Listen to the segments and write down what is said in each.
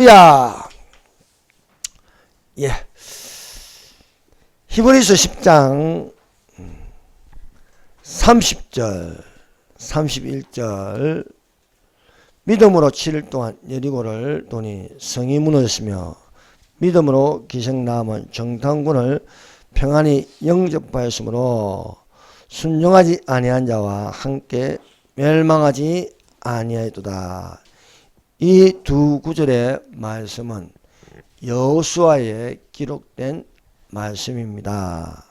야, 예. 히브리서 10장 30절, 31절. 믿음으로 7일 동안 여리고를 도니 성이 무너졌으며 믿음으로 기생 남은 정탐꾼을 평안히 영접하였으므로 순종하지 아니한 자와 함께 멸망하지 아니하였도다. 이 두 구절의 말씀은 여호수아에 기록된 말씀입니다.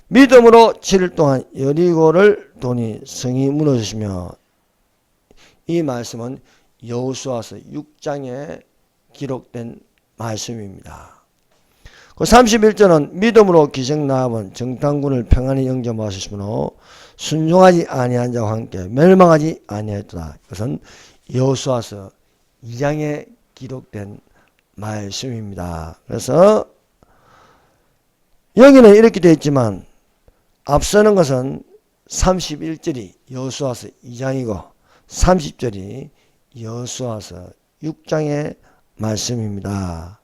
믿음으로 7일 동안 여리고를 도니 성이 무너졌으며, 이 말씀은 여호수아서 6장에 기록된 말씀입니다. 그 31절은 믿음으로 기생 나아본 정탐꾼을 평안히 영접하셨으므로 순종하지 아니한 자와 함께 멸망하지 아니하였도다. 이것은 여호수아서 2장에 기록된 말씀입니다. 그래서 여기는 이렇게 되어 있지만 앞서는 것은 31절이 여호수아서 2장이고 30절이 여호수아서 6장의 말씀입니다.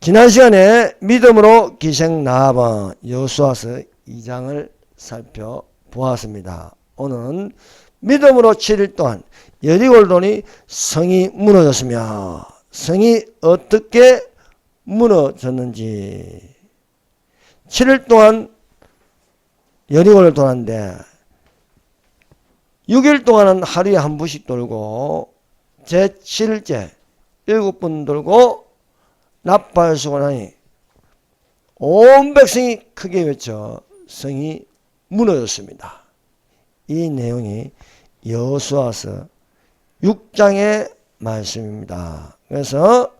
지난 시간에 믿음으로 기생 나아본 여호수아서 2장을 살펴보았습니다. 오늘은 믿음으로 7일 동안 여리고를 도니 성이 무너졌으며, 성이 어떻게 무너졌는지. 7일 동안 여리고를 돌았는데 6일 동안은 하루에 한 번씩 돌고 제7일째 7번 돌고 나팔을 쏘고 나니 온 백성이 크게 외쳐 성이 무너졌습니다. 이 내용이 여호수아서 6장의 말씀입니다. 그래서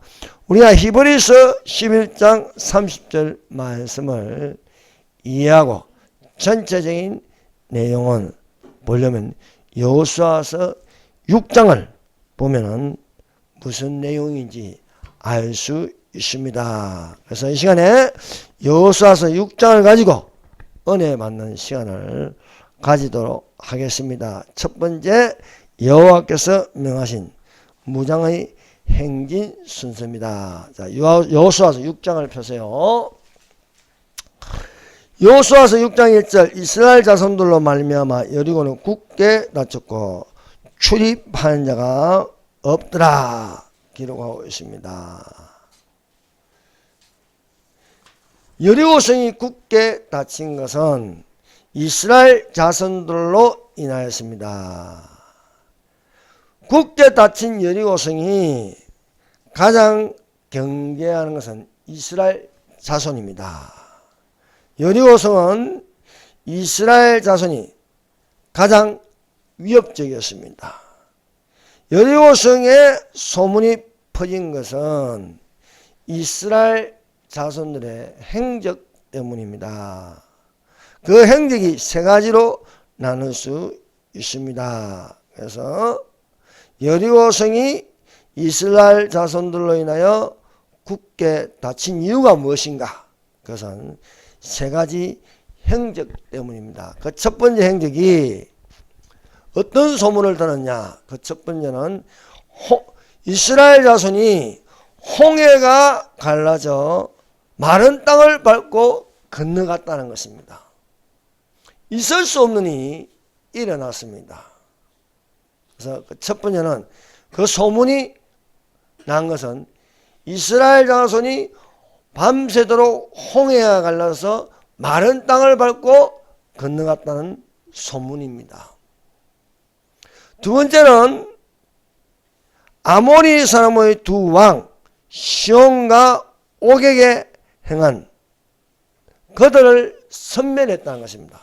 우리가 히브리서 11장 30절 말씀을 이해하고 전체적인 내용은 보려면 여호수아서 6장을 보면은 무슨 내용인지 알 수 있습니다. 그래서 이 시간에 여호수아서 6장을 가지고 은혜 받는 시간을 가지도록 하겠습니다. 첫 번째, 여호와께서 명하신 무장의 행진 순서입니다. 자, 여호수아서 6장을 펴세요. 여호수아서 6장 1절, 이스라엘 자손들로 말미암아 여리고는 굳게 닫혔고 출입하는 자가 없더라 기록하고 있습니다. 여리고성이 굳게 닫힌 것은 이스라엘 자손들로 인하였습니다. 굳게 닫힌 여리고성이 가장 경계하는 것은 이스라엘 자손입니다. 여리고성은 이스라엘 자손이 가장 위협적이었습니다. 여리고성의 소문이 퍼진 것은 이스라엘 자손들의 행적 때문입니다. 그 행적이 세 가지로 나눌 수 있습니다. 그래서 여리고성이 이스라엘 자손들로 인하여 굳게 닫힌 이유가 무엇인가? 그것은 세 가지 행적 때문입니다. 그 첫 번째 행적이 어떤 소문을 들었냐? 그 첫 번째는 이스라엘 자손이 홍해가 갈라져 마른 땅을 밟고 건너갔다는 것입니다. 있을 수 없는 일이 일어났습니다. 그래서 그 첫 번째는 그 소문이 난 것은 이스라엘 자손이 밤새도록 홍해가 갈라서 마른 땅을 밟고 건너갔다는 소문입니다. 두 번째는 아모리 사람의 두 왕 시온과 오객에 행한 그들을 섬멸했다는 것입니다.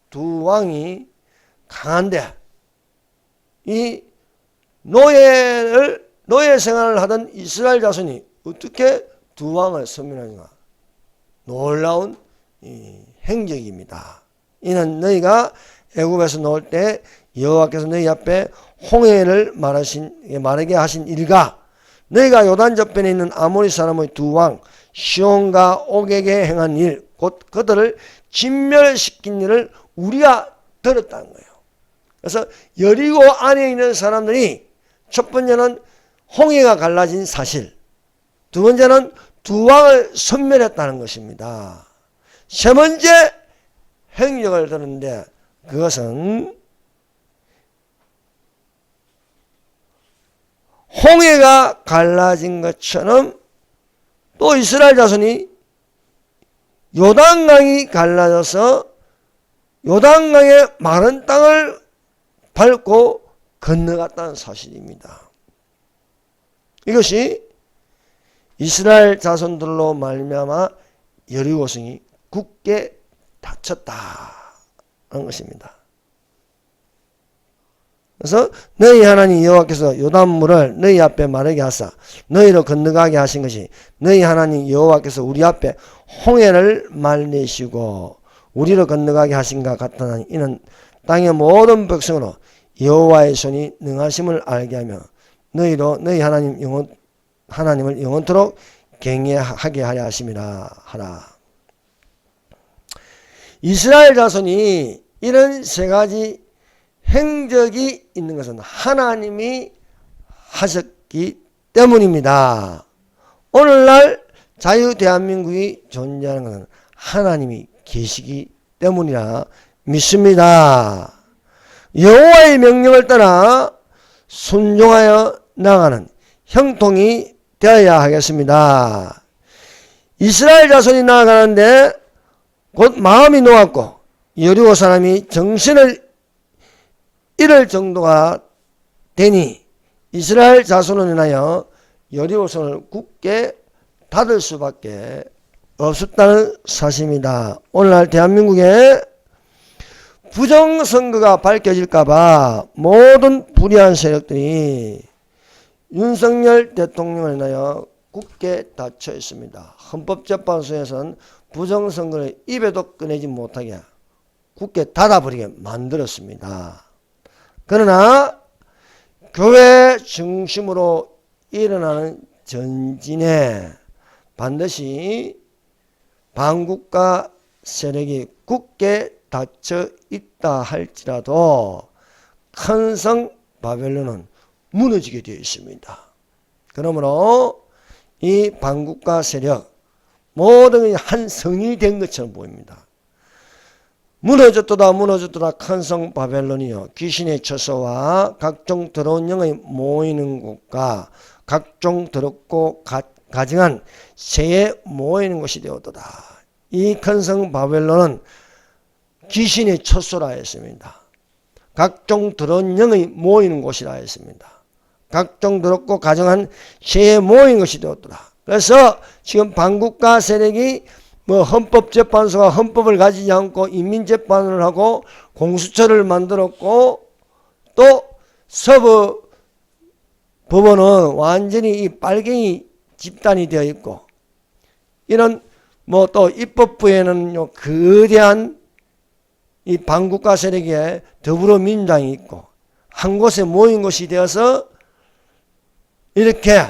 두 왕이 강한데 이 노예 생활을 하던 이스라엘 자손이 어떻게 두 왕을 섬멸하는가? 놀라운 행적입니다. 이는 너희가 애굽에서 나올 때 여호와께서 너희 앞에 홍해를 마르게 하신 일과 너희가 요단 저편에 있는 아모리 사람의 두 왕 시온과 옥에게 행한 일, 곧 그들을 진멸시킨 일을 우리가 들었다는 거예요. 그래서 여리고 안에 있는 사람들이 첫 번째는 홍해가 갈라진 사실. 두 번째는 두 왕을 섬멸했다는 것입니다. 세 번째 행적을 들었는데 그것은 홍해가 갈라진 것처럼 또 이스라엘 자손이 요단강이 갈라져서 요단강의 마른 땅을 밟고 건너갔다는 사실입니다. 이것이 이스라엘 자손들로 말미암아 여리고성이 굳게 닫혔다는 것입니다. 그래서 너희 하나님 여호와께서 요단물을 너희 앞에 마르게 하사 너희로 건너가게 하신 것이 너희 하나님 여호와께서 우리 앞에 홍해를 말리시고 우리로 건너가게 하신가 같다니 이는 땅의 모든 백성으로 여호와의 손이 능하심을 알게 하며 너희로 너희 하나님을 영원토록 경외하게 하려 하심이라 하라. 이스라엘 자손이 이런 세 가지 행적이 있는 것은 하나님이 하셨기 때문입니다. 오늘날 자유 대한민국이 존재하는 것은 하나님이 계시기 때문이라 믿습니다. 여호와의 명령을 따라 순종하여 나가는 형통이 되어야 하겠습니다. 이스라엘 자손이 나아가는데 곧 마음이 놓았고 여리고 사람이 정신을 잃을 정도가 되니 이스라엘 자손을 인하여 여리고성을 굳게 닫을 수밖에 없었다는 사실입니다. 오늘날 대한민국에 부정선거가 밝혀질까봐 모든 불의한 세력들이 윤석열 대통령을 인하여 굳게 닫혀 있습니다. 헌법재판소에서는 부정선거를 입에도 꺼내지 못하게 굳게 닫아버리게 만들었습니다. 그러나 교회 중심으로 일어나는 전진에 반드시 반국가 세력이 굳게 닫혀 있다 할지라도 큰 성 바벨론은 무너지게 되어 있습니다. 그러므로 이 반국가 세력 모든 한 성이 된 것처럼 보입니다. 무너졌도다 큰 성 바벨론이요 귀신의 처소와 각종 더러운 영의 모이는 곳과 각종 더럽고 가증한 새에 모이는 곳이 되었도다. 이 큰 성 바벨론은 귀신의 처소라 했습니다. 각종 더러운 영의 모이는 곳이라 했습니다. 각종 더럽고 가증한 새에 모이는 것이 되었더라. 그래서 지금 반국가 세력이 헌법재판소가 헌법을 가지지 않고 인민재판을 하고 공수처를 만들었고 또 서부 법원은 완전히 이 빨갱이 집단이 되어 있고 이런 또 입법부에는 거대한 이 반국가 세력에 더불어민주당이 있고 한 곳에 모인 것이 되어서 이렇게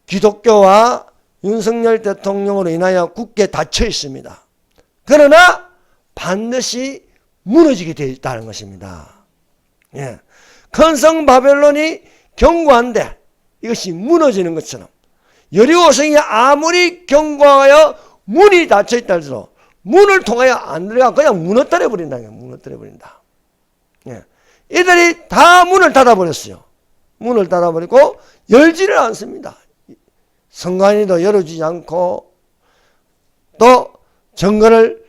기독교와 윤석열 대통령으로 인하여 굳게 닫혀 있습니다. 그러나 반드시 무너지게 되어 있다는 것입니다. 예. 큰 성 바벨론이 견고한데 이것이 무너지는 것처럼 여리고성이 아무리 견고하여 문이 닫혀 있다 할지라도 문을 통하여 안 들어가 그냥 무너뜨려 버린다. 무너뜨려 버린다. 예. 이들이 다 문을 닫아버렸어요. 문을 닫아버리고 열지를 않습니다. 선관위도 열어주지 않고 또 정거를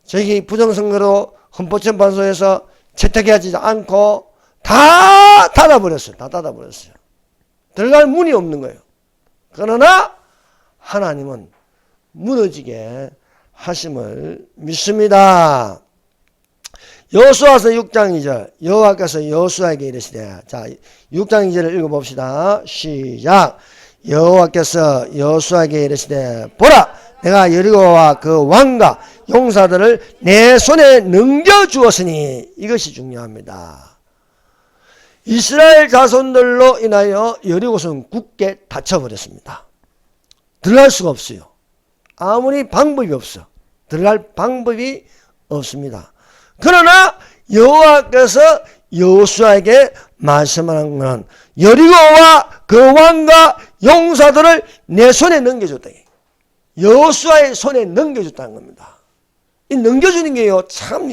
저기 부정선거로 헌법재판소에서 채택하지 않고 다 닫아버렸어요. 다 닫아버렸어요. 들어갈 문이 없는 거예요. 그러나 하나님은 무너지게 하심을 믿습니다. 여호수아서 6장 2절 여호와께서 여호수아에게 이르시되 자 6장 2절을 읽어봅시다. 시작. 여호와께서 여호수아에게 이르시되 보라 내가 여리고와 그 왕과 용사들을 내 손에 넘겨주었으니 이것이 중요합니다. 이스라엘 자손들로 인하여 여리고성은 굳게 닫혀버렸습니다. 들어갈 수가 없어요. 아무리 방법이 없어. 들어갈 방법이 없습니다. 그러나 여호와께서 여호수아에게 말씀하는 것은 여리고와 그 왕과 용사들을 내 손에 넘겨줬다. 여호수아의 손에 넘겨줬다는 겁니다. 이 넘겨주는 게요, 참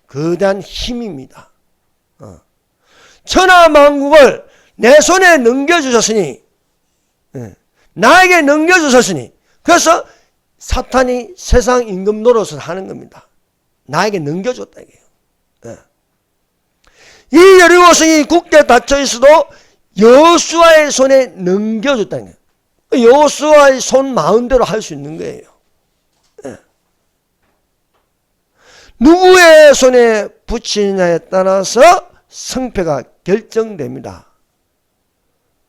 거대한 힘입니다. 천하만국을 내 손에 넘겨주셨으니, 나에게 넘겨주셨으니, 그래서 사탄이 세상 임금 노릇을 하는 겁니다. 나에게 넘겨줬다 이게요. 이 여리고성이 굳게 닫혀 있어도 여호수아의 손에 넘겨줬다는 거예요. 여호수아의 손 마음대로 할 수 있는 거예요. 누구의 손에 붙이느냐에 따라서 성패가 결정됩니다.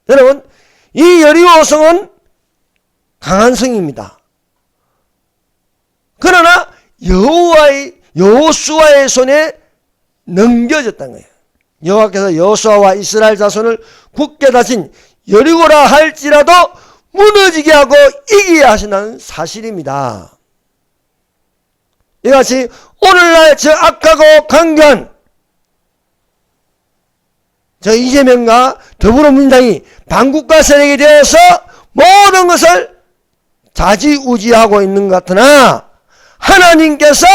여러분, 이 여리고성은 강한 성입니다. 그러나 여호수아의 손에 넘겨졌다는 거예요. 여호와께서 여호수아와 이스라엘 자손을 굳게 다진 여리고라 할지라도 무너지게 하고 이기게 하신다는 사실입니다. 이같이 오늘날 저 악하고 강경한 저 이재명과 더불어민주당이 반국가 세력이 되어서 모든 것을 좌지우지하고 있는 것 같으나 하나님께서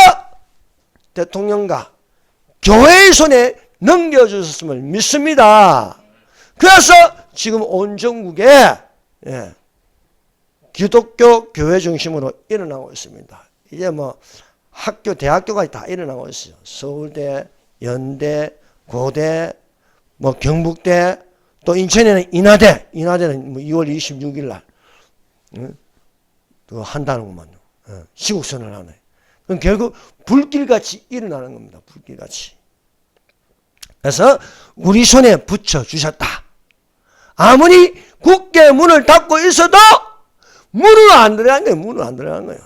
대통령과 교회의 손에 넘겨주셨음을 믿습니다. 그래서 지금 온 전국에 기독교 교회 중심으로 일어나고 있습니다. 이제 뭐 학교, 대학교까지 다 일어나고 있어요. 서울대, 연대, 고대, 뭐 경북대, 또 인천에는 인하대는 뭐 2월 26일 날 또 한다는구만요. 시국선언을 하네. 그럼 결국 불길같이 일어나는 겁니다. 불길같이. 그래서 우리 손에 붙여주셨다. 아무리 굳게 문을 닫고 있어도 문으로 안 들어간 거예요. 문으로 안 들어간 거예요.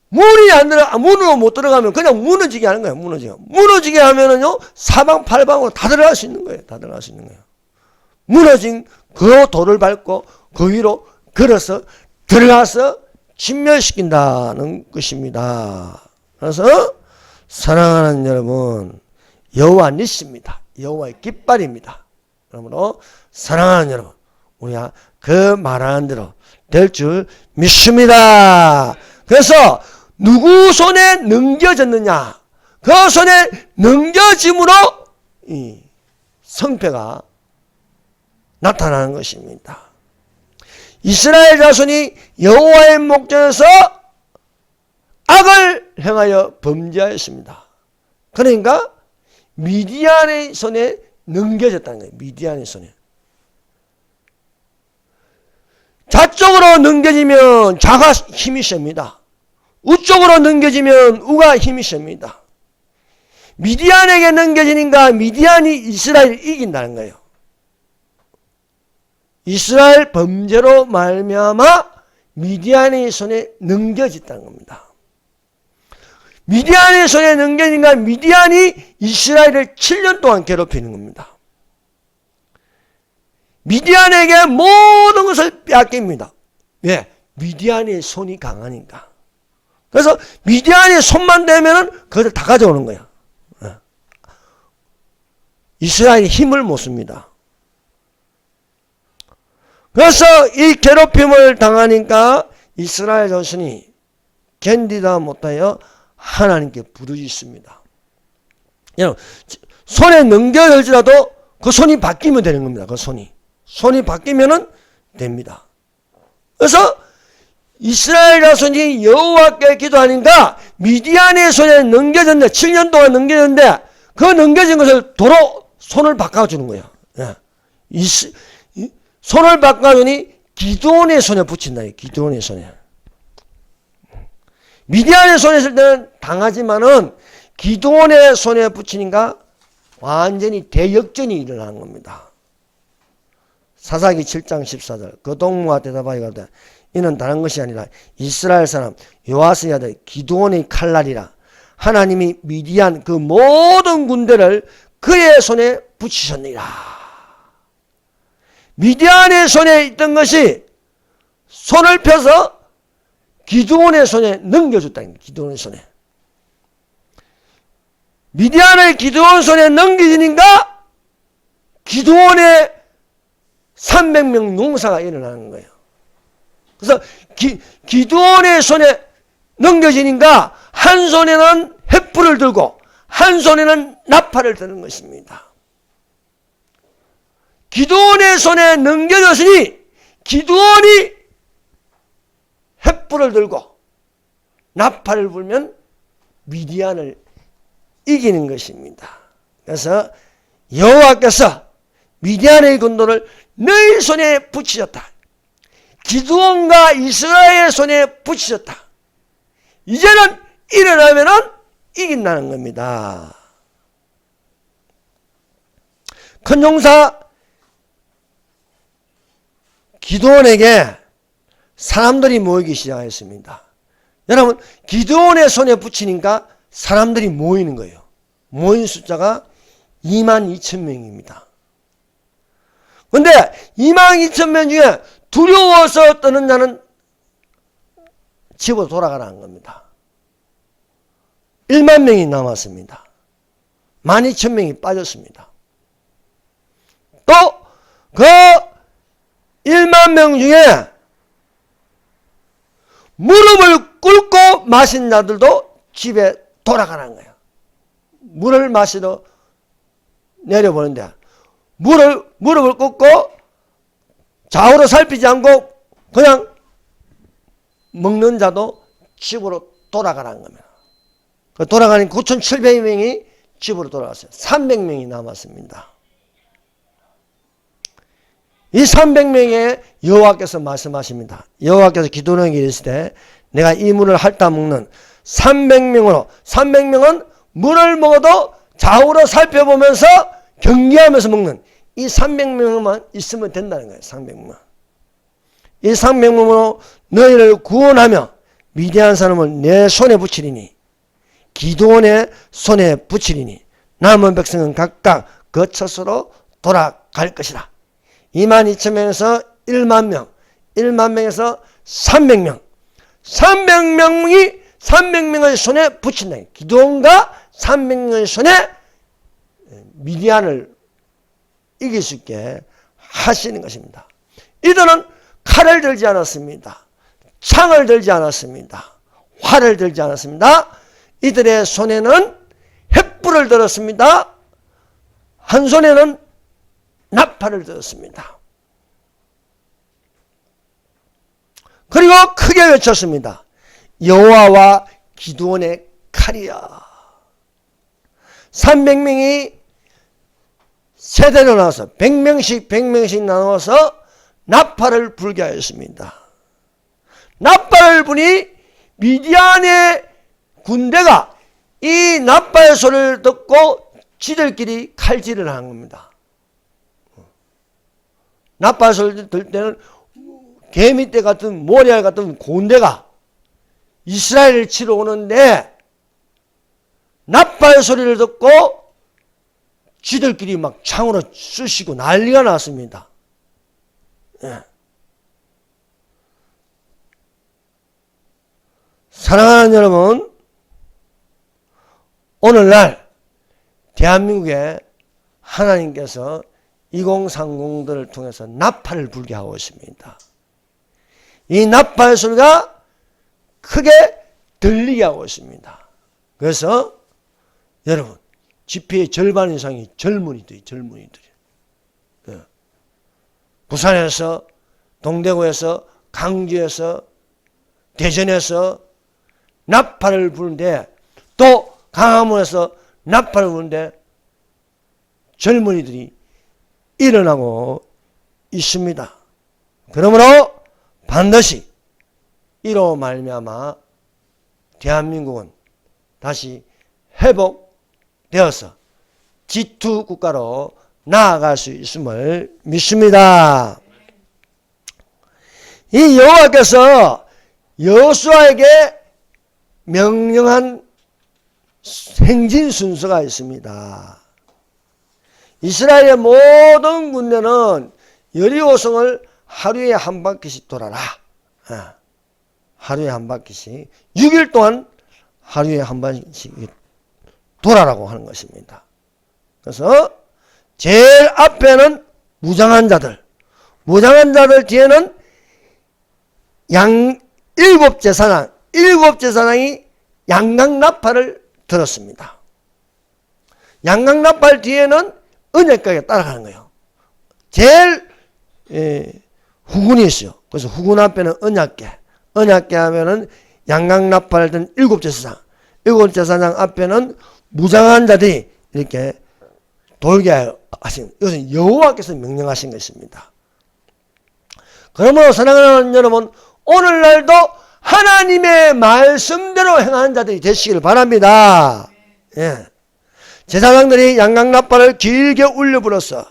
문이 안 들어, 문으로 못 들어가면 그냥 무너지게 하는 거예요. 무너지게 하면은요, 사방팔방으로 다 들어갈 수 있는 거예요. 다 들어갈 수 있는 거예요. 무너진 그 돌을 밟고 그 위로 걸어서 들어가서 진멸시킨다는 것입니다. 그래서 사랑하는 여러분, 여호와 니시입니다. 여호와의 깃발입니다. 그러므로 사랑하는 여러분, 우리가 그 말하는 대로 될 줄 믿습니다. 그래서 누구 손에 넘겨졌느냐, 그 손에 넘겨짐으로 이 성패가 나타나는 것입니다. 이스라엘 자손이 여호와의 목전에서 악을 행하여 범죄하였습니다. 그러니까 미디안의 손에 넘겨졌다는 거예요. 미디안의 손에. 좌쪽으로 넘겨지면 좌가 힘이 셉니다. 우쪽으로 넘겨지면 우가 힘이 셉니다. 미디안에게 넘겨지니까 미디안이 이스라엘을 이긴다는 거예요. 이스라엘 범죄로 말미암아 미디안의 손에 넘겨졌다는 겁니다. 미디안의 손에 넘겨지니까 미디안이 이스라엘을 7년 동안 괴롭히는 겁니다. 미디안에게 모든 것을 빼앗깁니다. 왜? 미디안의 손이 강하니까. 그래서 미디안의 손만 대면은 그것을 다 가져오는 거야. 이스라엘이 힘을 못 씁니다. 그래서 이 괴롭힘을 당하니까 이스라엘 자손이 견디다 못하여 하나님께 부르짖습니다. 여러분, 손에 넘겨질지라도 그 손이 바뀌면 되는 겁니다. 그 손이 바뀌면은 됩니다. 그래서 이스라엘 자손이 여호와께 기도하니까 미디안의 손에 넘겨졌는데 7년 동안 넘겨졌는데 그 넘겨진 것을 도로 손을 바꿔주는 거예요. 손을 바꿔주니 기드온의 손에 붙인다. 기드온의 손에. 미디안의 손에 있을 때는 당하지만은 기드온의 손에 붙이니까 완전히 대역전이 일어나는 겁니다. 사사기 7장 14절 그 동무가 대답하여 가로되 이는 다른 것이 아니라 이스라엘 사람 요아스의 아들 기드온의 칼날이라. 하나님이 미디안 그 모든 군대를 그의 손에 붙이셨느니라. 미디안의 손에 있던 것이 손을 펴서 기드온의 손에 넘겨줬다. 기드온의 손에. 미디안의 기드온 손에 넘겨지니까 기드온의 300명 농사가 일어나는 거예요. 그래서 기드온의 손에 넘겨지니까 한 손에는 횃불을 들고 한 손에는 나팔을 드는 것입니다. 기드온의 손에 넘겨졌으니 기드온이 횃불을 들고 나팔을 불면 미디안을 이기는 것입니다. 그래서 여호와께서 미디안의 군도를 너희 손에 붙이셨다. 기드온과 이스라엘의 손에 붙이셨다. 이제는 일어나면은 이긴다는 겁니다. 큰 용사 기드온에게 사람들이 모이기 시작했습니다. 여러분, 기드온의 손에 붙이니까 사람들이 모이는 거예요. 모인 숫자가 22,000명입니다. 근데 22,000명 중에 두려워서 떠는 자는 집으로 돌아가라는 겁니다. 1만 명이 남았습니다. 12,000명이 빠졌습니다. 또 그 1만 명 중에 무릎을 꿇고 마신 자들도 집에 돌아가는 거예요. 물을 마시러 내려보는데 무릎을 꿇고 좌우로 살피지 않고 그냥 먹는 자도 집으로 돌아가라는 겁니다. 돌아가는 9,700명이 집으로 돌아갔어요. 300명이 남았습니다. 이 300명에 여호와께서 말씀하십니다. 여호와께서 기드온에게 이르시되 내가 이 물을 핥아 먹는 300명으로 300명은 물을 먹어도 좌우로 살펴보면서 경계하면서 먹는 이 300명만 있으면 된다는 거예요. 300명. 이 300명으로 너희를 구원하며 미디안 사람을 내 손에 붙이리니 기드온의 손에 붙이리니 남은 백성은 각각 그 처소로 돌아갈 것이라. 22,000명에서 1만 명, 1만 명에서 300명, 300명의 손에 붙인다. 기드온과 300명의 손에 미디안을 이길 수 있게 하시는 것입니다. 이들은 칼을 들지 않았습니다. 창을 들지 않았습니다. 활을 들지 않았습니다. 이들의 손에는 횃불을 들었습니다. 한 손에는 나팔을 들었습니다. 그리고 크게 외쳤습니다. 여호와와 기드온의 칼이야. 300명이 세대로 나와서 100명씩 나눠서 나팔을 불게 하였습니다. 나팔을 부니 미디안의 군대가 이 나팔 소리를 듣고 지들끼리 칼질을 하는 겁니다. 나팔 소리를 들 때는 개미떼 같은 모래알 같은 군대가 이스라엘을 치러 오는데 나팔 소리를 듣고 지들끼리 막 창으로 쑤시고 난리가 났습니다. 예. 사랑하는 여러분, 오늘날 대한민국에 하나님께서 2030들을 통해서 나팔을 불게 하고 있습니다. 이 나팔 소리가 크게 들리게 하고 있습니다. 그래서 여러분, 집회의 절반 이상이 젊은이들이. 네. 부산에서, 동대구에서, 강주에서, 대전에서 나팔을 부는데, 또 강화문에서 나팔을 부는데 젊은이들이 일어나고 있습니다. 그러므로 반드시 이로 말미암아 대한민국은 다시 회복되어서 G2 국가로 나아갈 수 있음을 믿습니다. 이 여호와께서 여호수아에게 명령한 행진 순서가 있습니다. 이스라엘의 모든 군대는 여리고성을 하루에 한 바퀴씩 돌아라. 하루에 한 바퀴씩 6일 동안 하루에 한 번씩 돌아라고 하는 것입니다. 그래서 제일 앞에는 무장한 자들, 무장한 자들 뒤에는 일곱 제사장이 양강나팔을 들었습니다. 양강나팔 뒤에는 언약궤가 따라가는 거예요. 제일 후군이 있어요. 그래서 후군 앞에는 언약궤 하면은 양강나팔을 든 일곱 제사장 앞에는 무장한 자들이 이렇게 돌게 하신, 이것은 여호와께서 명령하신 것입니다. 그러므로 사랑하는 여러분, 오늘날도 하나님의 말씀대로 행하는 자들이 되시기를 바랍니다. 예. 제사장들이 양강나팔을 길게 울려 불었어.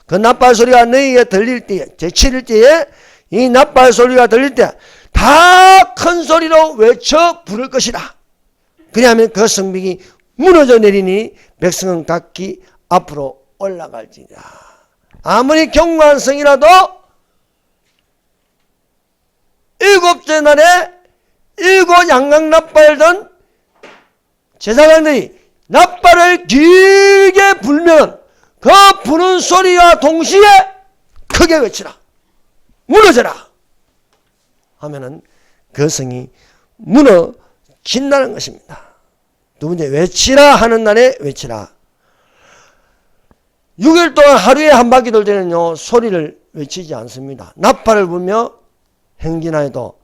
그 나팔 소리가 너희에게 들릴 때에, 제7일 때에 이 나팔 소리가 들릴 때 다 큰 소리로 외쳐 부를 것이다. 그리하면 그 성벽이 무너져 내리니 백성은 각기 앞으로 올라갈지니라. 아무리 견고한 성이라도 일곱째 날에 일곱 양강나팔 든 제사장들이 나팔을 길게 불면 그 부는 소리와 동시에 크게 외치라. 무너져라. 하면은 그 성이 무너진다는 것입니다. 두 번째, 외치라 하는 날에 외치라. 6일 동안 하루에 한 바퀴 돌 때는요, 소리를 외치지 않습니다. 나팔을 불며 행진하여도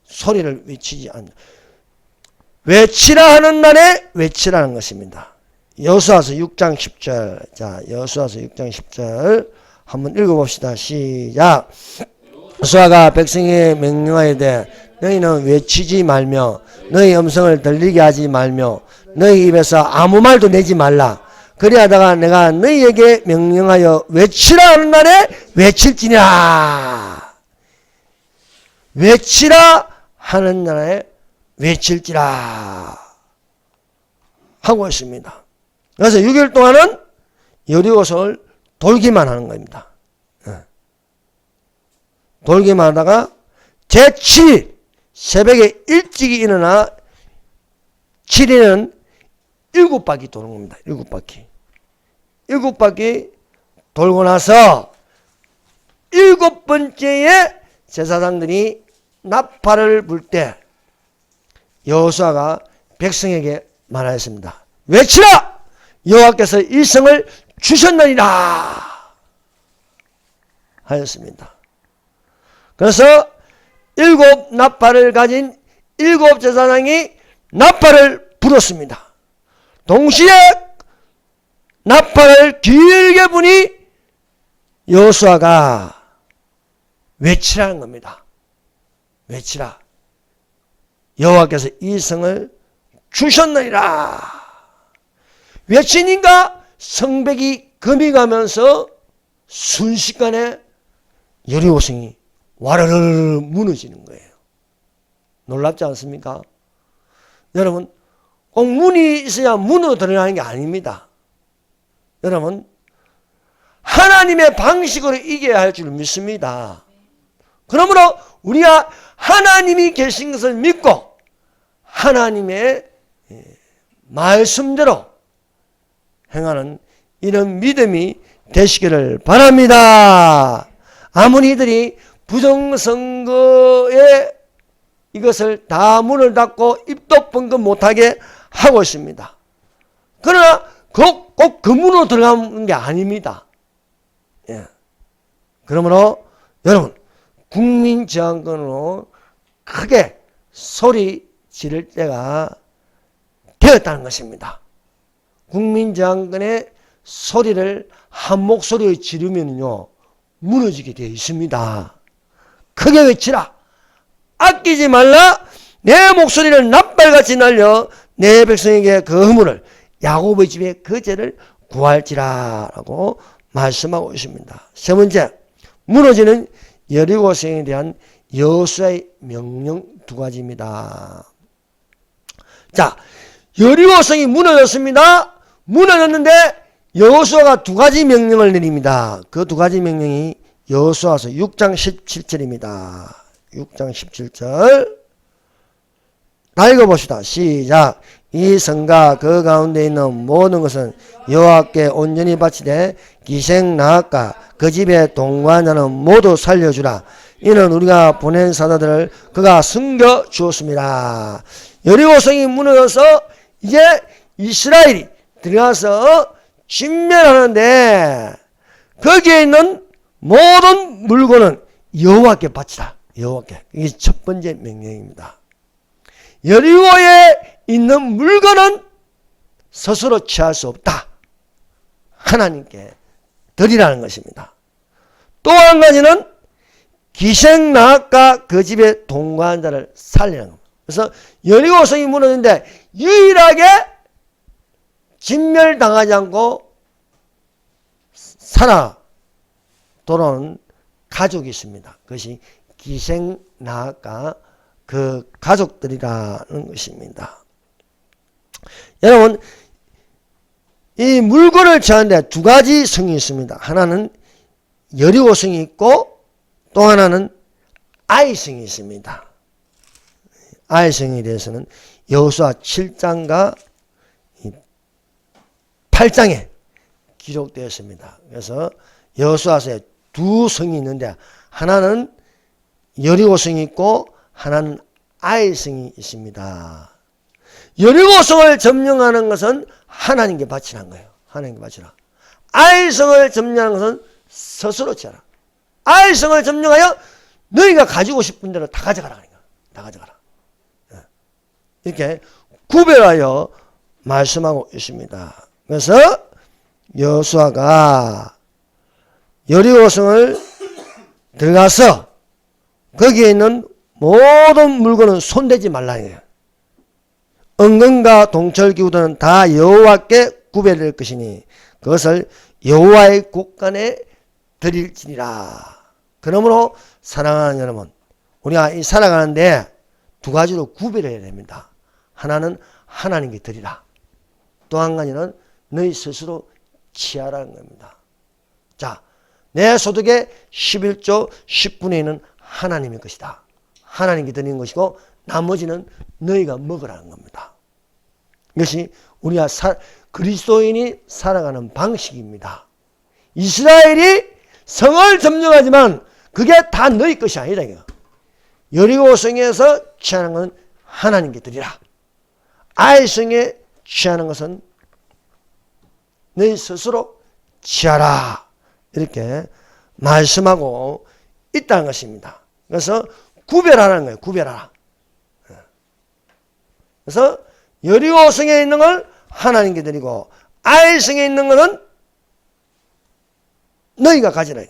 소리를 외치지 않는다. 외치라 하는 날에 외치라는 것입니다. 여호수아서 6장 10절. 자, 여호수아서 6장 10절 한번 읽어봅시다. 시작. 여호수아가 백성에게 명령하여되 너희는 외치지 말며 너희 음성을 들리게 하지 말며 너희 입에서 아무 말도 내지 말라. 그리하다가 내가 너희에게 명령하여 외치라 하는 날에 외칠지니라. 외치라 하는 날에 외칠지라 하고 있습니다. 그래서 6일 동안은 여리고성을 돌기만 하는 겁니다. 돌기만 하다가 제7일 새벽에 일찍이 일어나 7일은 7바퀴 도는 겁니다. 7바퀴. 7바퀴 돌고 나서 7번째에 제사장들이 나팔을 불 때 여호수아가 백성에게 말하였습니다. 외치라! 여호와께서 이 성을 주셨느니라 하였습니다. 그래서 7 나팔을 가진 7 제사장이 나팔을 불었습니다. 동시에 나팔을 길게 부니 여호수아가 외치라는 겁니다. 외치라. 여호와께서 이 성을 주셨느니라. 외치니까 성벽이 금이 가면서 순식간에 여리고성이 와르르 무너지는 거예요. 놀랍지 않습니까? 여러분, 꼭 문이 있어야 문으로 들어가는 게 아닙니다. 여러분, 하나님의 방식으로 이겨야 할 줄 믿습니다. 그러므로 우리가 하나님이 계신 것을 믿고 하나님의 말씀대로 행하는 이런 믿음이 되시기를 바랍니다. 아무리 이들이 부정선거에 이것을 다 문을 닫고 입도 뻥긋 못하게 하고 있습니다. 그러나 꼭 그 문으로 들어가는 게 아닙니다. 예. 그러므로 여러분, 국민저항권으로 크게 소리 지를 때가 되었다는 것입니다. 국민저항권의 소리를 한 목소리로 지르면요 무너지게 되어 있습니다. 크게 외치라. 아끼지 말라. 내 목소리를 낫발같이 날려 내 백성에게 그 허물을 야곱의 집에 그 죄를 구할지라 라고 말씀하고 있습니다. 세 번째, 무너지는 여리고성에 대한 여호수아의 명령 2가지입니다. 자, 여리고성이 무너졌습니다. 무너졌는데 여호수아가 2가지 명령을 내립니다. 그 2가지 명령이 여호수아서 6장 17절입니다. 6장 17절 다 읽어봅시다. 시작. 이 성과 그 가운데 있는 모든 것은 여호와께 온전히 바치되 기생 나아가 그 집에 동거한 자는 모두 살려주라. 이는 우리가 보낸 사자들을 그가 숨겨 주었습니다. 여리고성이 무너져서 이제 이스라엘이 들어가서 진멸하는데 거기에 있는 모든 물건은 여호와께 바치라. 여호와께. 이게 첫 번째 명령입니다. 여리고에 있는 물건은 스스로 취할 수 없다. 하나님께 드리라는 것입니다. 또 한 가지는 기생나앗과 그 집에 동거한 자를 살리는 겁니다. 그래서 여리고성이 무너졌는데 유일하게 진멸당하지 않고 살아 돌아오는 가족이 있습니다. 그것이 기생나앗과 그 가족들이라는 것입니다. 여러분, 이 물건을 취하는데 두 가지 성이 있습니다. 하나는 여리고성이 있고 또 하나는 아이성이 있습니다. 아이성에 대해서는 여호수아 7장과 8장에 기록되었습니다. 그래서 여호수아서에 두 성이 있는데 하나는 여리고성이 있고 하나는 아이성이 있습니다. 여리고성을 점령하는 것은 하나님께 바치라는 거예요. 하나님께 바치라. 아이성을 점령하는 것은 스스로 취하라. 아이성을 점령하여 너희가 가지고 싶은 대로 다 가져가라. 다 가져가라. 이렇게 구별하여 말씀하고 있습니다. 그래서 여호수아가 여리고성을 들어가서 거기에 있는 모든 물건은 손대지 말라는 거예요. 은금과 동철기구들은 다 여호와께 구별될 것이니 그것을 여호와의 곳간에 드릴지니라. 그러므로 사랑하는 여러분, 우리가 이 살아가는데 두 가지로 구별해야 됩니다. 하나는 하나님께 드리라. 또 한 가지는 너희 스스로 취하라는 겁니다. 자, 내 소득의 11조 10분의 1은 하나님의 것이다. 하나님께 드리는 것이고 나머지는 너희가 먹으라는 겁니다. 이것이 우리가 그리스도인이 살아가는 방식입니다. 이스라엘이 성을 점령하지만 그게 다 너희 것이 아니다. 여리고성에서 취하는 것은 하나님께 드리라. 아이성에 취하는 것은 너희 스스로 취하라. 이렇게 말씀하고 있다는 것입니다. 그래서 구별하라는 거예요. 구별하라. 그래서 여리고성에 있는 걸 하나님께 드리고 아이성에 있는 것은 너희가 가지라.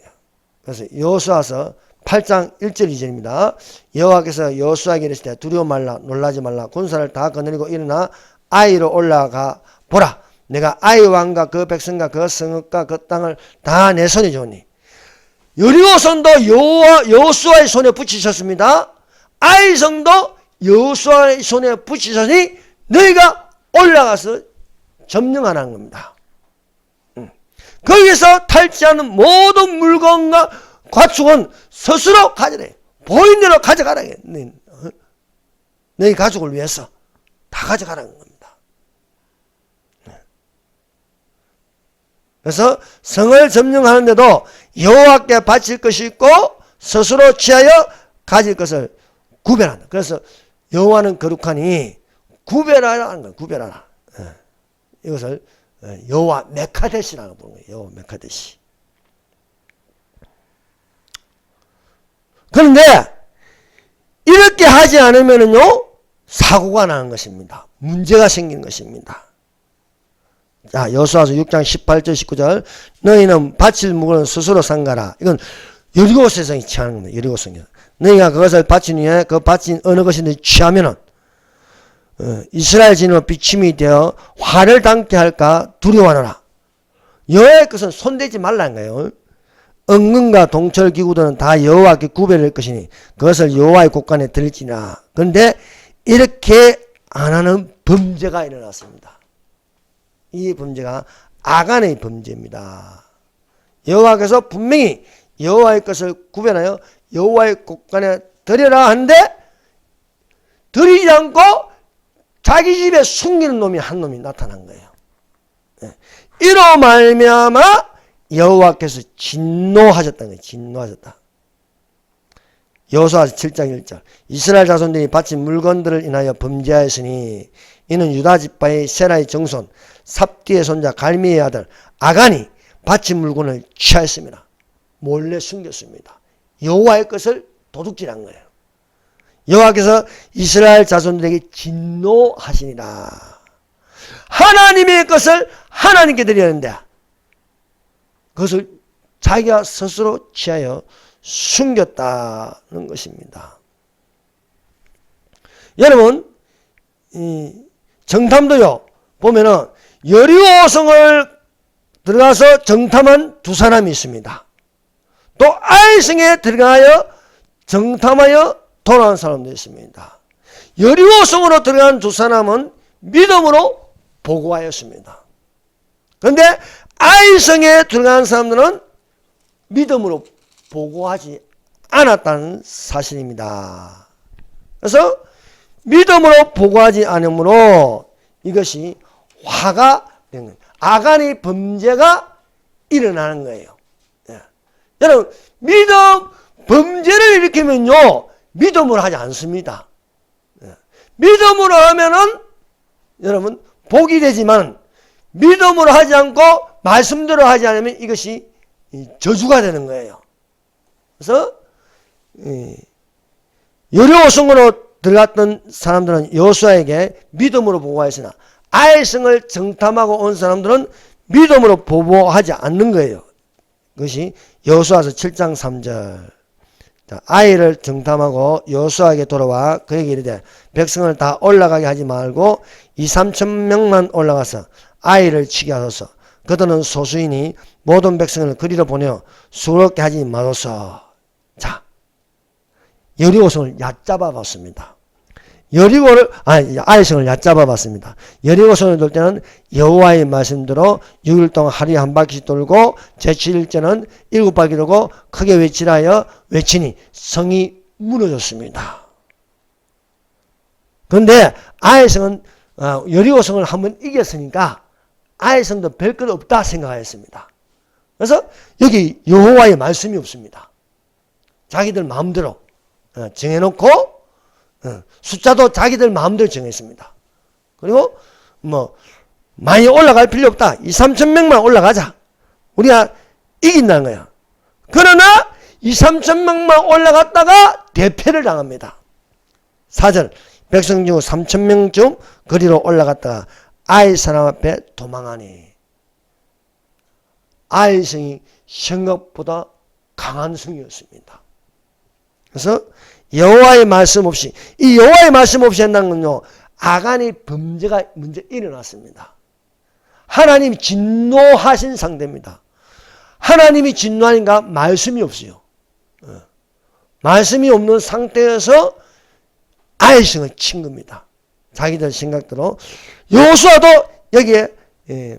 그래서 여호수아서 8장 1절 2절입니다. 여호와께서 여호수아에게 이르시되 두려워 말라 놀라지 말라 군사를 다 거느리고 일어나 아이로 올라가 보라. 내가 아이 왕과 그 백성과 그 성읍과 그 땅을 다 내 손에 주오니. 여리고성도 여호수아의 손에 붙이셨습니다. 아이성도 여호수아의 손에 붙이셨으니 너희가 올라가서 점령하라는 겁니다. 거기서 탈취하는 모든 물건과 과축은 스스로 가져래. 보인 대로 가져가라. 너희 가족을 위해서 다 가져가라는 겁니다. 그래서 성을 점령하는데도 여호와께 바칠 것이 있고 스스로 취하여 가질 것을 구별한다. 그래서 여호와는 거룩하니 구별하라는 거예요. 구별하라. 이것을 여호와 메카데시라고 부르는 거예요. 여호와 메카데시. 그런데 이렇게 하지 않으면은요 사고가 나는 것입니다. 문제가 생기는 것입니다. 자, 여호수아서 6장 18절 19절 너희는 바칠 물건은 스스로 삼가라. 이건 여리고성이 취하는 겁니다. 여리고성이. 너희가 그것을 바친 후에 그 바친 어느 것이든지 취하면은 이스라엘 진으로 비침이 되어 화를 당케 할까 두려워하노라. 여호와의 것은 손대지 말라는 거예요. 은금과 동철 기구들은 다 여호와께 구별될 것이니 그것을 여호와의 곳간에 드릴지니라. 그런데 이렇게 안 하는 범죄가 일어났습니다. 이 범죄가 아간의 범죄입니다. 여호와께서 분명히 여호와의 것을 구별하여 여호와의 곳간에 드려라 하는데 드리지 않고 자기 집에 숨기는 놈이 한 놈이 나타난 거예요. 이로 말미암아 여호와께서 진노하셨다는 거예요. 진노하셨다. 여호수아 7장 1절 이스라엘 자손들이 바친 물건들을 인하여 범죄하였으니 이는 유다 지파의 세라의 정손 삽디의 손자 갈미의 아들 아간이 바친 물건을 취하였습니다. 몰래 숨겼습니다. 여호와의 것을 도둑질한 거예요. 여호와께서 이스라엘 자손들에게 진노하시니라. 하나님의 것을 하나님께 드려야 하는데 그것을 자기가 스스로 취하여 숨겼다는 것입니다. 여러분, 정탐도요, 보면은 여리고성을 들어가서 정탐한 두 사람이 있습니다. 또 아이성에 들어가여 정탐하여 돌아온 사람도 있습니다. 여리고성으로 들어간 두 사람은 믿음으로 보고하였습니다. 그런데 아이성에 들어간 사람들은 믿음으로 보고하지 않았다는 사실입니다. 그래서 믿음으로 보고하지 않으므로 이것이 화가 되는 거예요. 아간의 범죄가 일어나는 거예요. 여러분, 범죄를 일으키면요, 믿음으로 하지 않습니다. 믿음으로 하면은, 여러분, 복이 되지만, 믿음으로 하지 않고, 말씀대로 하지 않으면 이것이 저주가 되는 거예요. 그래서, 여리고성으로 들어갔던 사람들은 여호수아에게 믿음으로 보고하였으나, 아이성을 정탐하고 온 사람들은 믿음으로 보고하지 않는 거예요. 그것이 여호수아서 7장 3절. 아이를 정탐하고 여호수아에게 돌아와 그에게 이르되 백성을 다 올라가게 하지 말고 2-3천 명만 올라가서 아이를 치게 하소서. 그들은 소수이니 모든 백성을 그리로 보내어 수고롭게 하지 마소서. 자, 여리고성을 얕잡아 봤습니다. 아이성을 얕잡아 봤습니다. 여리고성을 돌 때는 여호와의 말씀대로 6일 동안 하루에 한 바퀴씩 돌고 제7일째는 7바퀴 돌고 크게 외치라 하여 외치니 성이 무너졌습니다. 그런데 아이성은 여리고성을 한번 이겼으니까 아이성도 별것 없다 생각하였습니다. 그래서 여기 여호와의 말씀이 없습니다. 자기들 마음대로 정해놓고 숫자도 자기들 마음대로 정했습니다. 그리고 많이 올라갈 필요 없다. 2-3천 명만 올라가자. 우리가 이긴다는 거야. 그러나 2-3천 명만 올라갔다가 대패를 당합니다. 4절 백성 중 3천 명쯤 거리로 올라갔다가 아이 사람 앞에 도망하니. 아이성이 생각보다 강한 성이었습니다. 그래서 여호와의 말씀 없이, 이 여호와의 말씀 없이 한다는 건요, 아간의 범죄가 먼저 일어났습니다. 하나님이 진노하신 상대입니다. 하나님이 진노하니까 말씀이 없어요. 말씀이 없는 상태에서 아이성을 친 겁니다. 자기들 생각대로. 여호수아도 여기에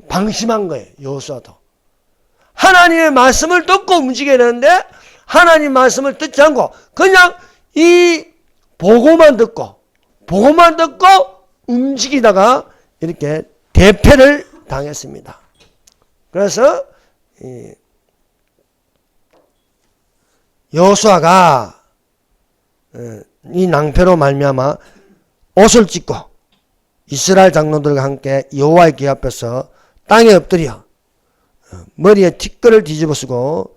방심한 거예요. 여호수아도. 하나님의 말씀을 듣고 움직여야 되는데 하나님 말씀을 듣지 않고 그냥 이 보고만 듣고 움직이다가 이렇게 대패를 당했습니다. 그래서 여호수아가 이 낭패로 말미암아 옷을 찢고 이스라엘 장로들과 함께 여호와의 궤 앞에서 땅에 엎드려 머리에 티끌을 뒤집어 쓰고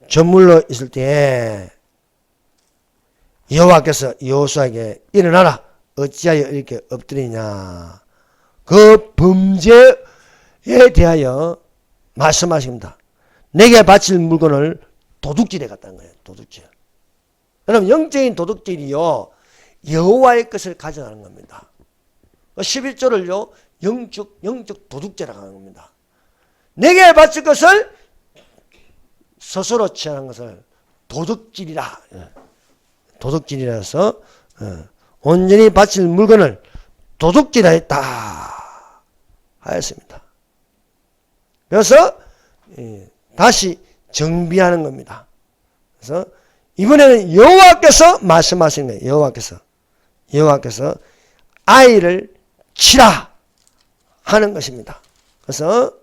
저물러 있을 때에 여호와께서 여호수아에게 일어나라. 어찌하여 이렇게 엎드리냐. 그 범죄에 대하여 말씀하십니다. 내게 바칠 물건을 도둑질해 갔다는 거예요. 도둑질. 여러분, 영적인 도둑질이요, 여호와의 것을 가져가는 겁니다. 11조를요 영적 도둑질이라고 하는 겁니다. 내게 바칠 것을 스스로 취하는 것을 도둑질이라. 도둑질이라서 온전히 바칠 물건을 도둑질하였다 하였습니다. 그래서 다시 정비하는 겁니다. 그래서 이번에는 여호와께서 말씀하신 거예요. 여호와께서 아이를 치라 하는 것입니다. 그래서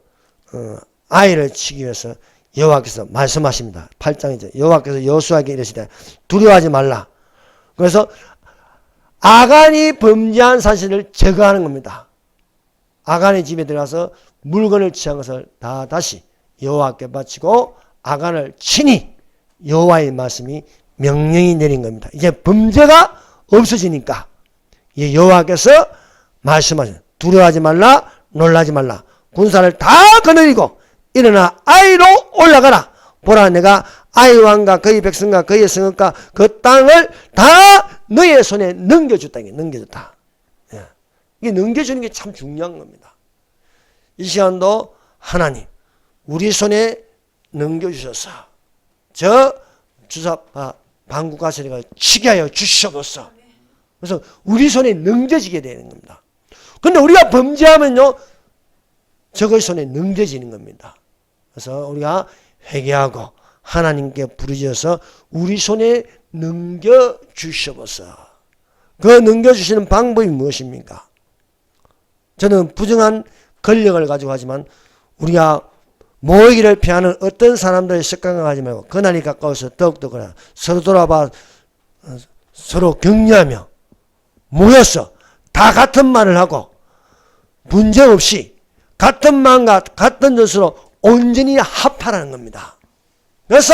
아이를 치기 위해서 여호와께서 말씀하십니다. 8장이죠. 여호와께서 여호수아에게 이르시되 두려워하지 말라. 그래서 아간이 범죄한 사실을 제거하는 겁니다. 아간의 집에 들어가서 물건을 취한 것을 다 다시 여호와께 바치고 아간을 치니 여호와의 말씀이 명령이 내린 겁니다. 이제 범죄가 없어지니까 여호와께서 말씀하시는 두려워하지 말라 놀라지 말라 군사를 다 거느리고 일어나 아이로 올라가라. 보라 내가 아이 왕과 그의 백성과 그의 성읍과 그 땅을 다 너의 손에 넘겨줬다. 넘겨줬다. 예. 이게 넘겨주는 게 참 중요한 겁니다. 이 시간도 하나님 우리 손에 넘겨주셔서 저 주사 방구가시리가 치게 하여 주시옵소서. 그래서 우리 손에 넘겨지게 되는 겁니다. 그런데 우리가 범죄하면요 저의 손에 넘겨지는 겁니다. 그래서 우리가 회개하고 하나님께 부르짖어서 우리 손에 넘겨주시옵소서. 그 넘겨주시는 방법이 무엇입니까? 저는 부정한 권력을 가지고 하지만 우리가 모이기를 피하는 어떤 사람들의 습관과 하지 말고 그날이 가까워서 더욱더 그래 서로 돌아봐 서로 격려하며 모여서 다 같은 말을 하고 분쟁 없이 같은 마음과 같은 뜻으로 온전히 합하라는 겁니다. 그래서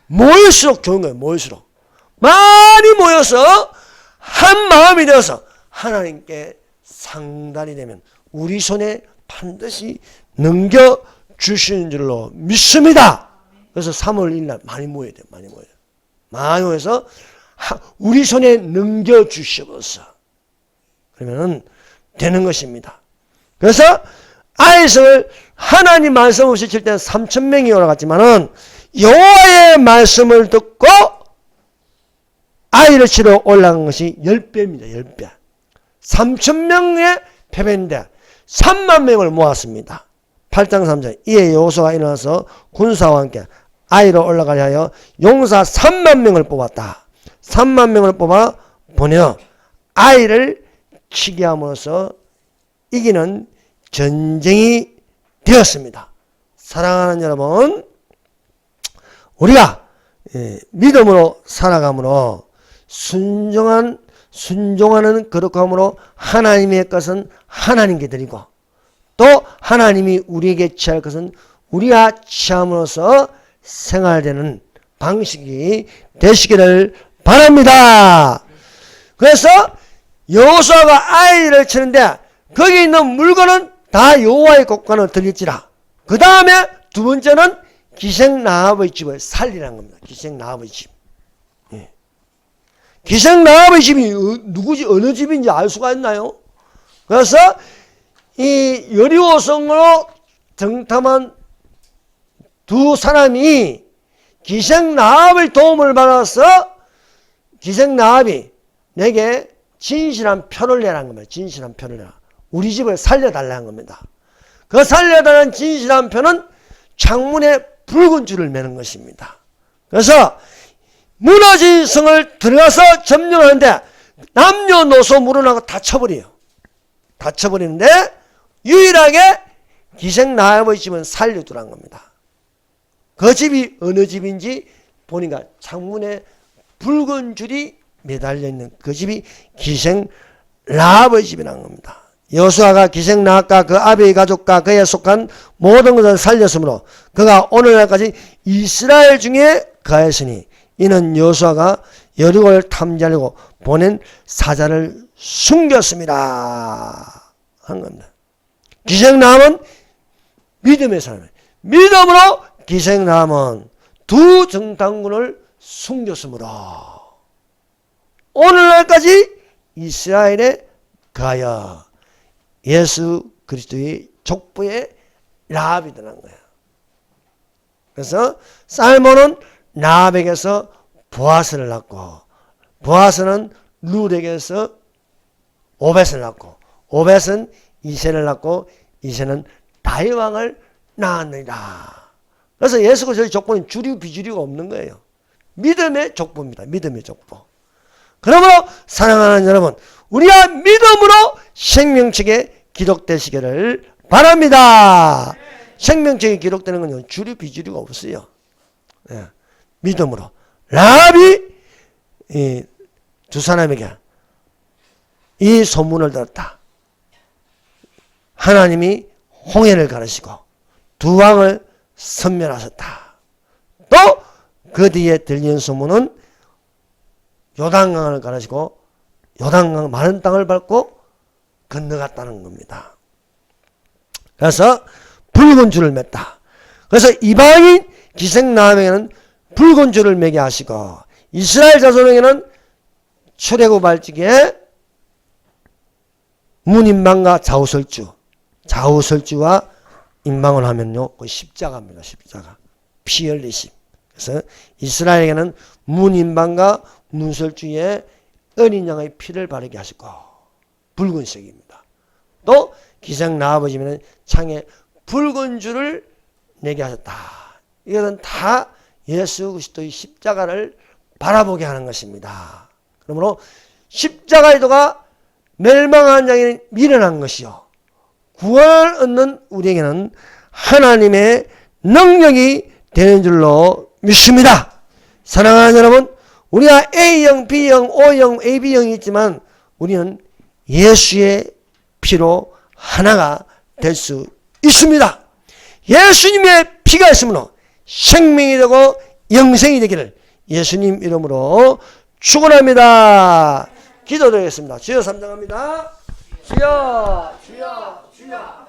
모일수록 좋은 거예요. 모일수록 많이 모여서 한 마음이 되어서 하나님께 상달이 되면 우리 손에 반드시 넘겨주시는 줄로 믿습니다. 그래서 3월 1일 많이 모여야 돼요. 많이 모여야 돼요. 많이 모여서 우리 손에 넘겨주시옵소서. 그러면 되는 것입니다. 그래서 아이성을 하나님 말씀 없이 칠 때는 3,000명이 올라갔지만은 여호와의 말씀을 듣고 아이를 치러 올라간 것이 10배입니다. 10배. 3,000명의 패배인데 3만 명을 모았습니다. 8장 3절 이에 여호수아가 일어나서 군사와 함께 아이로 올라가려 하여 용사 3만 명을 뽑았다. 3만 명을 뽑아 보내어 아이를 치게 함으로써 이기는 전쟁이 되었습니다. 사랑하는 여러분, 우리가 믿음으로 살아감으로 순종하는 거룩함으로 하나님의 것은 하나님께 드리고 또 하나님이 우리에게 취할 것은 우리가 취함으로써 생활되는 방식이 되시기를 바랍니다. 그래서 여호수아가 아이를 치는데 거기 있는 물건은 다 여호와의 곳간을 드릴지라. 그 다음에 두 번째는 기생 라합의 집을 살리라는 겁니다. 기생 라합의 집. 예. 기생 라합의 집이 누구지 어느 집인지 알 수가 있나요? 그래서 이 여리고성으로 정탐한 두 사람이 기생 라합의 도움을 받아서 기생 라합이 내게 진실한 표를 내라는 겁니다. 진실한 표를 내라. 우리 집을 살려달라는 겁니다. 그 살려달라는 진실한 표는 창문에 붉은 줄을 매는 것입니다. 그래서 무너진 성을 들어가서 점령하는데 남녀노소 물어나고 다 쳐버려요. 다 쳐버리는데 유일하게 기생 라합의 집은 살려두라는 겁니다. 그 집이 어느 집인지 보니까 창문에 붉은 줄이 매달려 있는 그 집이 기생 라합의 집이라는 겁니다. 여호수아가 기생 라합과 그 아비의 가족과 그에 속한 모든 것을 살렸으므로 그가 오늘날까지 이스라엘 중에 거하였으니 이는 여호수아가 여리고를 탐지하려고 보낸 사자를 숨겼습니다 하는 겁니다. 기생 라합은 믿음의 사람이에요. 믿음으로 기생 라합은 두 정탐꾼을 숨겼으므로 오늘날까지 이스라엘에 가여 예수 그리스도의 족보의 라합이 드러난 거예요. 그래서 살몬은 라합에게서 보아스를 낳고 보아스는 룻에게서 오벳을 낳고 오벳은 이새를 낳고 이새는 다윗 왕을 낳았느니라. 그래서 예수 그리스도의 족보는 주류 비주류가 없는 거예요. 믿음의 족보입니다. 믿음의 족보. 그러므로 사랑하는 여러분, 우리가 믿음으로 생명책에 기록되시기를 바랍니다. 생명책에 기록되는 건 주류 비주류가 없어요. 예, 믿음으로. 라합이 두 사람에게 이 소문을 들었다. 하나님이 홍해를 가르시고 두 왕을 선멸하셨다. 또 그 뒤에 들리는 소문은 요단강을 가르시고 요단강 많은 땅을 밟고 건너갔다는 겁니다. 그래서 붉은 줄을 맸다. 그래서 이방인 기생나함에게는 붉은 줄을 매게 하시고 이스라엘 자손에게는 출애굽 발찌개에 문인방과 좌우설주와 인방을 하면요 그 십자가입니다. 십자가 피 흘리심. 그래서 이스라엘에게는 문인방과 문설주에 어린 양의 피를 바르게 하시고 붉은색입니다. 또 기생나아버지면 창에 붉은 줄을 내게 하셨다. 이것은 다 예수 그리스도의 십자가를 바라보게 하는 것입니다. 그러므로 십자가의 도가 멸망한 자에게는 미련한 것이요 구원을 얻는 우리에게는 하나님의 능력이 되는 줄로 믿습니다. 사랑하는 여러분, 우리가 A형, B형, O형, AB형이 있지만 우리는 예수의 피로 하나가 될 수 있습니다. 예수님의 피가 있으므로 생명이 되고 영생이 되기를 예수님 이름으로 축원합니다. 기도드리겠습니다. 주여 삼장합니다. 주여, 주여, 주여.